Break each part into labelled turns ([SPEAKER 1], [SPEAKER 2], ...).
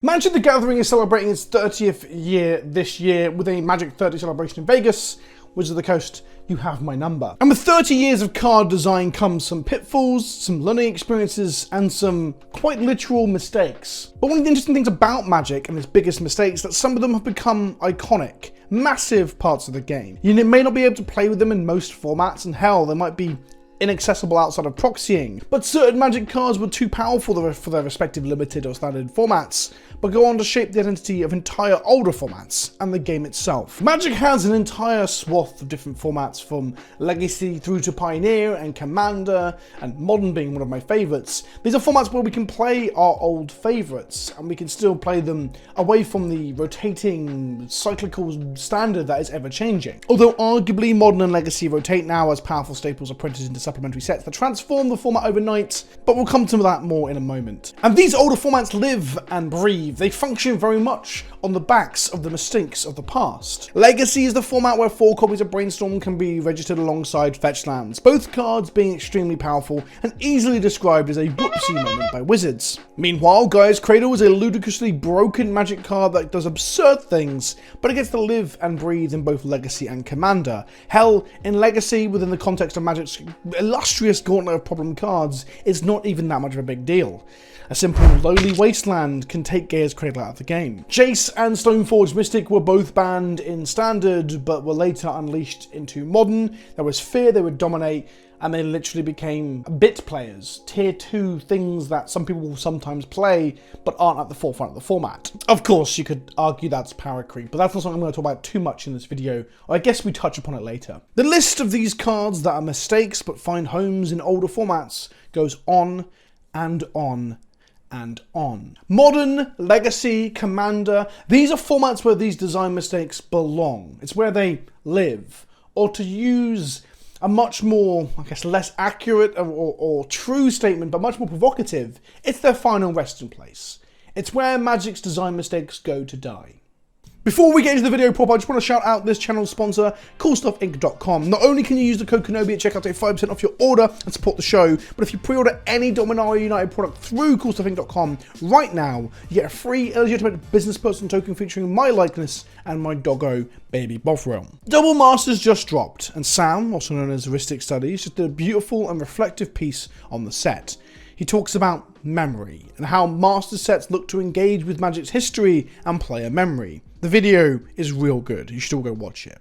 [SPEAKER 1] Magic the Gathering is celebrating its 30th year this year with a Magic 30 celebration in Vegas. Wizards of the Coast, you have my number. And with 30 years of card design comes some pitfalls, some learning experiences, and some quite literal mistakes. But one of the interesting things about Magic and its biggest mistakes is that some of them have become iconic, massive parts of the game. You may not be able to play with them in most formats, and hell, they might be inaccessible outside of proxying, but certain Magic cards were too powerful for their respective limited or standard formats, but go on to shape the identity of entire older formats and the game itself. Magic has an entire swath of different formats, from Legacy through to Pioneer and Commander, and Modern being one of my favourites. These are formats where we can play our old favourites, and we can still play them away from the rotating, cyclical standard that is ever changing. Although arguably Modern and Legacy rotate now as powerful staples are printed into supplementary sets that transform the format overnight, but we'll come to that more in a moment. And these older formats live and breathe. They function very much on the backs of the mistakes of the past. Legacy is the format where 4 copies of Brainstorm can be registered alongside fetch lands, both cards being extremely powerful and easily described as a whoopsie moment by Wizards. Meanwhile, Gaia's Cradle is a ludicrously broken Magic card that does absurd things, but it gets to live and breathe in both Legacy and Commander. Hell, in Legacy, within the context of Magic's illustrious gauntlet of problem cards, it's not even that much of a big deal. A simple lowly wasteland can take Gaia's Cradle out of the game. Jace and Stoneforge Mystic were both banned in Standard, but were later unleashed into Modern. There was fear they would dominate, and they literally became bit players, tier 2 things that some people will sometimes play, but aren't at the forefront of the format. Of course, you could argue that's power creep, but that's not something I'm going to talk about too much in this video. I guess we touch upon it later. The list of these cards that are mistakes but find homes in older formats goes on and on and on. Modern, Legacy, Commander, these are formats where these design mistakes belong. It's where they live. Or to use a much more, I guess, less accurate or true statement, but much more provocative, it's their final resting place. It's where Magic's design mistakes go to die. Before we get into the video proper, I just want to shout out this channel's sponsor, CoolStuffInc.com. Not only can you use the code Kenobi at checkout to get 5% off your order and support the show, but if you pre-order any Dominaria United product through CoolStuffInc.com right now, you get a free illegitimate business person token featuring my likeness and my doggo, Baby Bovril. Double Masters just dropped, and Sam, also known as Heuristic Studies, just did a beautiful and reflective piece on the set. He talks about memory, and how master sets look to engage with Magic's history and player memory. The video is real good, you should all go watch it.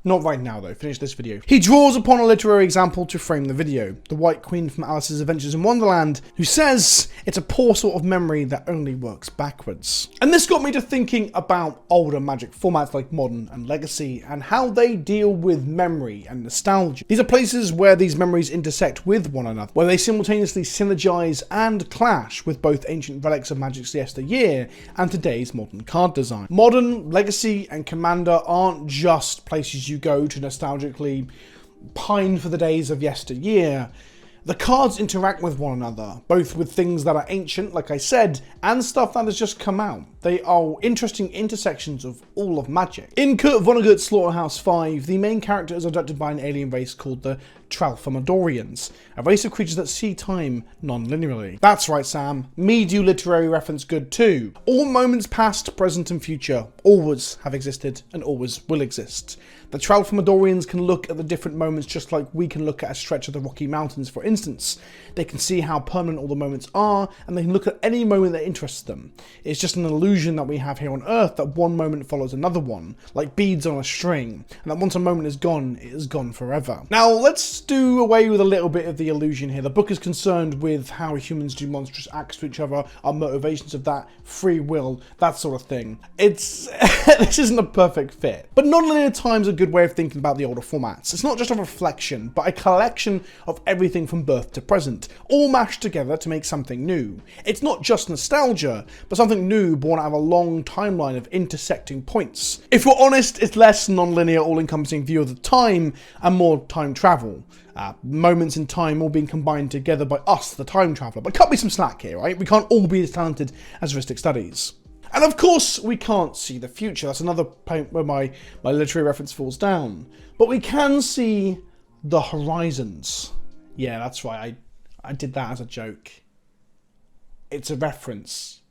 [SPEAKER 1] Not right now though, finish this video. He draws upon a literary example to frame the video, the White Queen from Alice's Adventures in Wonderland, who says it's a poor sort of memory that only works backwards. And this got me to thinking about older Magic formats like Modern and Legacy, and how they deal with memory and nostalgia. These are places where these memories intersect with one another, where they simultaneously synergize and clash with both ancient relics of Magic's yesteryear and today's modern card design. Modern, Legacy, and Commander aren't just places you go to nostalgically pine for the days of yesteryear. The cards interact with one another, both with things that are ancient, like I said, and stuff that has just come out. They are interesting intersections of all of Magic. In Kurt Vonnegut's Slaughterhouse 5, the main character is abducted by an alien race called the Tralfamadorians, a race of creatures that see time non-linearly. That's right, Sam. Me do literary reference good too. All moments past, present, and future always have existed and always will exist. The Tralfamadorians can look at the different moments just like we can look at a stretch of the Rocky Mountains, for instance. They can see how permanent all the moments are, and they can look at any moment that interests them. It's just an illusion that we have here on Earth that one moment follows another one, like beads on a string, and that once a moment is gone, it is gone forever. Now, let's do away with a little bit of the illusion here. The book is concerned with how humans do monstrous acts to each other, our motivations of that, free will, that sort of thing. This isn't a perfect fit. But non-linear time's a good way of thinking about the older formats. It's not just a reflection, but a collection of everything from birth to present, all mashed together to make something new. It's not just nostalgia, but something new born out of a long timeline of intersecting points. If we're honest, it's less non-linear, all-encompassing view of the time, and more time travel. Moments in time all being combined together by us, the time traveller. But cut me some slack here, right? We can't all be as talented as Heuristic Studies. And of course, we can't see the future. That's another point where my literary reference falls down. But we can see the horizons. Yeah, that's right. I did that as a joke. It's a reference.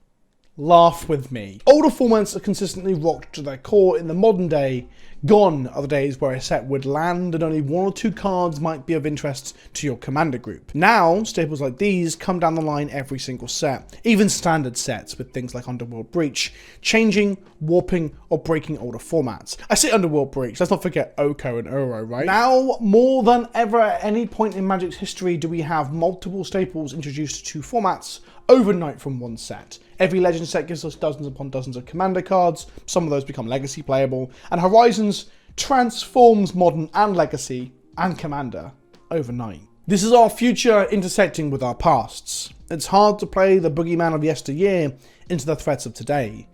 [SPEAKER 1] Laugh with me. Older formats are consistently rocked to their core in the modern day. Gone are the days where a set would land and only 1 or 2 cards might be of interest to your commander group. Now, staples like these come down the line every single set, even standard sets with things like Underworld Breach, changing, warping, or breaking older formats. I say Underworld Breach, let's not forget Oko and Uro, right? Now, more than ever at any point in Magic's history do we have multiple staples introduced to formats overnight from one set. Every Legend set gives us dozens upon dozens of Commander cards, some of those become Legacy playable, and Horizons transforms Modern and Legacy and Commander overnight. This is our future intersecting with our pasts. It's hard to play the boogeyman of yesteryear into the threats of today.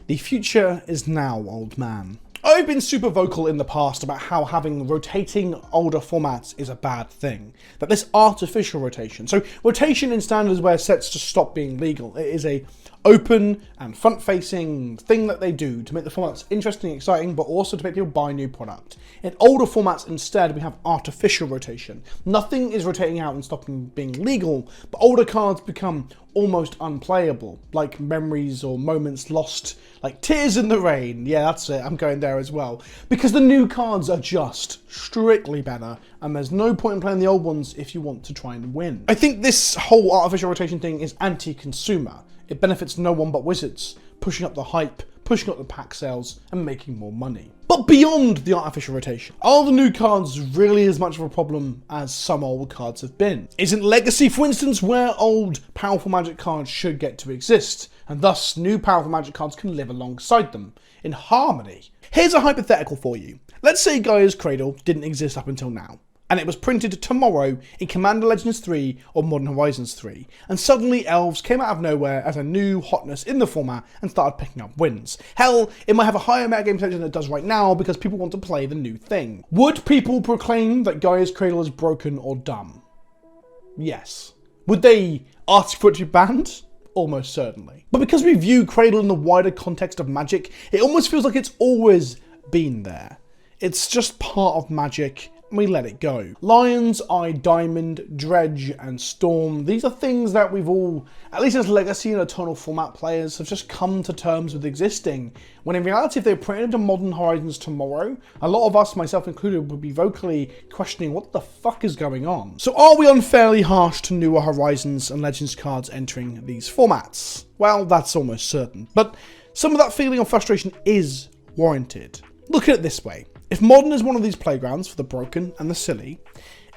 [SPEAKER 1] The future is now, old man. I've been super vocal in the past about how having rotating older formats is a bad thing. That this artificial rotation, so rotation in standards where sets just stop being legal, it is a open and front-facing thing that they do to make the formats interesting and exciting, but also to make people buy new product. In older formats instead, we have artificial rotation. Nothing is rotating out and stopping being legal, but older cards become almost unplayable, like memories or moments lost, like Tears in the Rain. Yeah, that's it, I'm going there as well. Because the new cards are just strictly better, and there's no point in playing the old ones if you want to try and win. I think this whole artificial rotation thing is anti-consumer. It benefits no one but Wizards, pushing up the hype, pushing up the pack sales, and making more money. But beyond the artificial rotation, are the new cards really as much of a problem as some old cards have been? Isn't Legacy, for instance, where old powerful Magic cards should get to exist, and thus new powerful Magic cards can live alongside them, in harmony? Here's a hypothetical for you. Let's say Gaia's Cradle didn't exist up until now, and it was printed tomorrow in Commander Legends 3 or Modern Horizons 3, and suddenly Elves came out of nowhere as a new hotness in the format and started picking up wins. Hell, it might have a higher metagame potential than it does right now because people want to play the new thing. Would people proclaim that Gaia's Cradle is broken or dumb? Yes. Would they ask for it to be banned? Almost certainly. But because we view Cradle in the wider context of Magic, it almost feels like it's always been there. It's just part of Magic, we let it go. Lion's Eye Diamond, Dredge, and Storm, these are things that we've all, at least as Legacy and Eternal format players, have just come to terms with existing, when in reality if they were printed into Modern Horizons tomorrow, a lot of us, myself included, would be vocally questioning what the fuck is going on. So are we unfairly harsh to newer Horizons and Legends cards entering these formats? Well, that's almost certain, but some of that feeling of frustration is warranted. Look at it this way. If Modern is one of these playgrounds for the broken and the silly,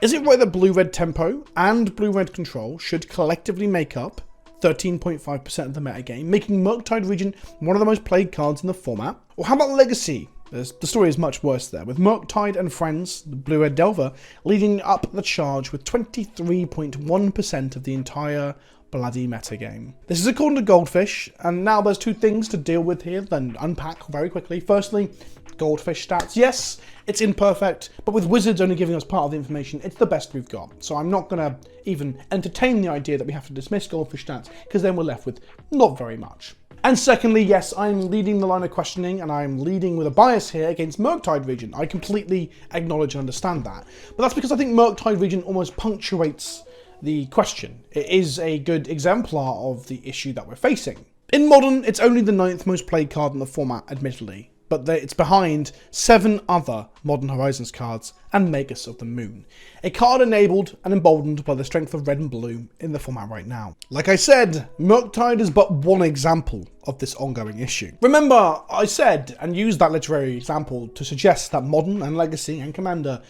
[SPEAKER 1] is it right that Blue-Red Tempo and Blue-Red Control should collectively make up 13.5% of the metagame, making Murktide Regent one of the most played cards in the format? Or how about Legacy? The story is much worse there, with Murktide and Friends, the Blue-Red Delver, leading up the charge with 23.1% of the entire bloody metagame. This is according to Goldfish, and now there's 2 things to deal with here, then unpack very quickly. Firstly, Goldfish stats. Yes, it's imperfect, but with Wizards only giving us part of the information, it's the best we've got. So I'm not going to even entertain the idea that we have to dismiss Goldfish stats, because then we're left with not very much. And secondly, yes, I'm leading the line of questioning, and I'm leading with a bias here against Murktide Regent. I completely acknowledge and understand that. But that's because I think Murktide Regent almost punctuates the question. It is a good exemplar of the issue that we're facing. In Modern, it's only the 9th most played card in the format, admittedly, but it's behind 7 other Modern Horizons cards and Magus of the Moon. A card enabled and emboldened by the strength of red and blue in the format right now. Like I said, Murktide is but one example of this ongoing issue. Remember, I said and used that literary example to suggest that Modern and Legacy and Commander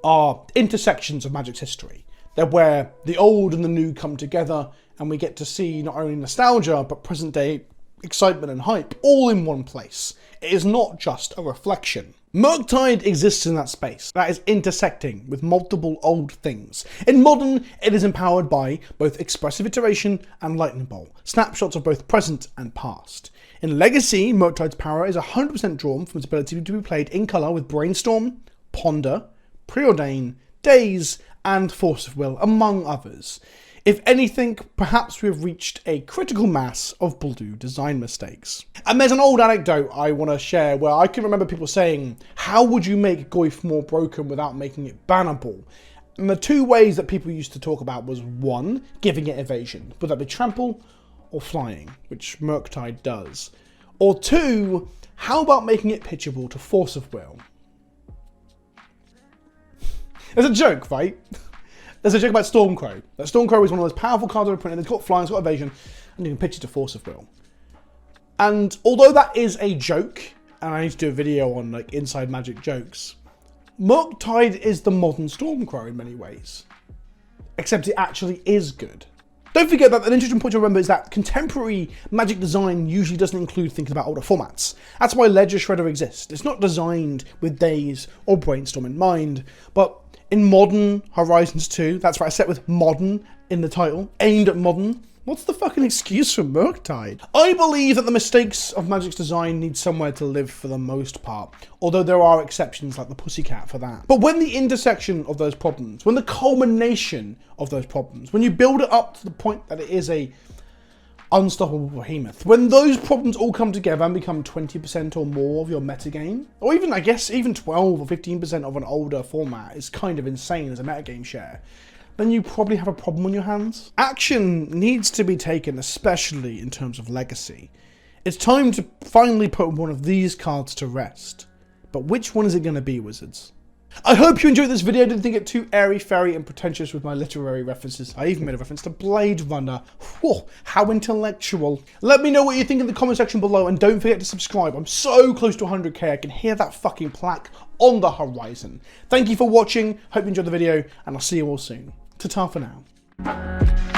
[SPEAKER 1] are intersections of Magic's history. They're where the old and the new come together, and we get to see not only nostalgia, but present day excitement and hype all in one place. It is not just a reflection. Murktide exists in that space that is intersecting with multiple old things. In Modern, it is empowered by both Expressive Iteration and Lightning Bolt, snapshots of both present and past. In Legacy, Murktide's power is 100% drawn from its ability to be played in colour with Brainstorm, Ponder, Preordain, Daze, and Force of Will, among others. If anything, perhaps we have reached a critical mass of blue design mistakes. And there's an old anecdote I want to share where I can remember people saying, how would you make Goyf more broken without making it bannable? And the 2 ways that people used to talk about was 1, giving it evasion, would that be trample, or flying, which Murktide does? Or 2, how about making it pitchable to Force of Will? There's a joke, right? There's a joke about Stormcrow. That Stormcrow is one of those powerful cards ever printed. It's got flying, it's got evasion, and you can pitch it to Force of Will. And although that is a joke, and I need to do a video on like inside Magic jokes, Murktide is the modern Stormcrow in many ways. Except it actually is good. Don't forget that an interesting point to remember is that contemporary Magic design usually doesn't include thinking about older formats. That's why Ledger Shredder exists. It's not designed with Daze or Brainstorm in mind, but in modern Horizons 2, that's right, I set with modern in the title, aimed at modern. What's the fucking excuse for Murktide? I believe that the mistakes of Magic's design need somewhere to live for the most part, although there are exceptions like the Pussycat for that. But when the intersection of those problems, when the culmination of those problems, when you build it up to the point that it is a unstoppable behemoth, when those problems all come together and become 20% or more of your metagame, or even, I guess, even 12 or 15% of an older format is kind of insane as a metagame share, then you probably have a problem on your hands. Action needs to be taken, especially in terms of legacy. It's time to finally put one of these cards to rest. But which one is it going to be, Wizards? I hope you enjoyed this video. I didn't think it too airy-fairy and pretentious with my literary references. I even made a reference to Blade Runner. Whoa, how intellectual. Let me know what you think in the comment section below, and don't forget to subscribe. I'm so close to 100k, I can hear that fucking plaque on the horizon. Thank you for watching, hope you enjoyed the video, and I'll see you all soon. Ta-ta for now.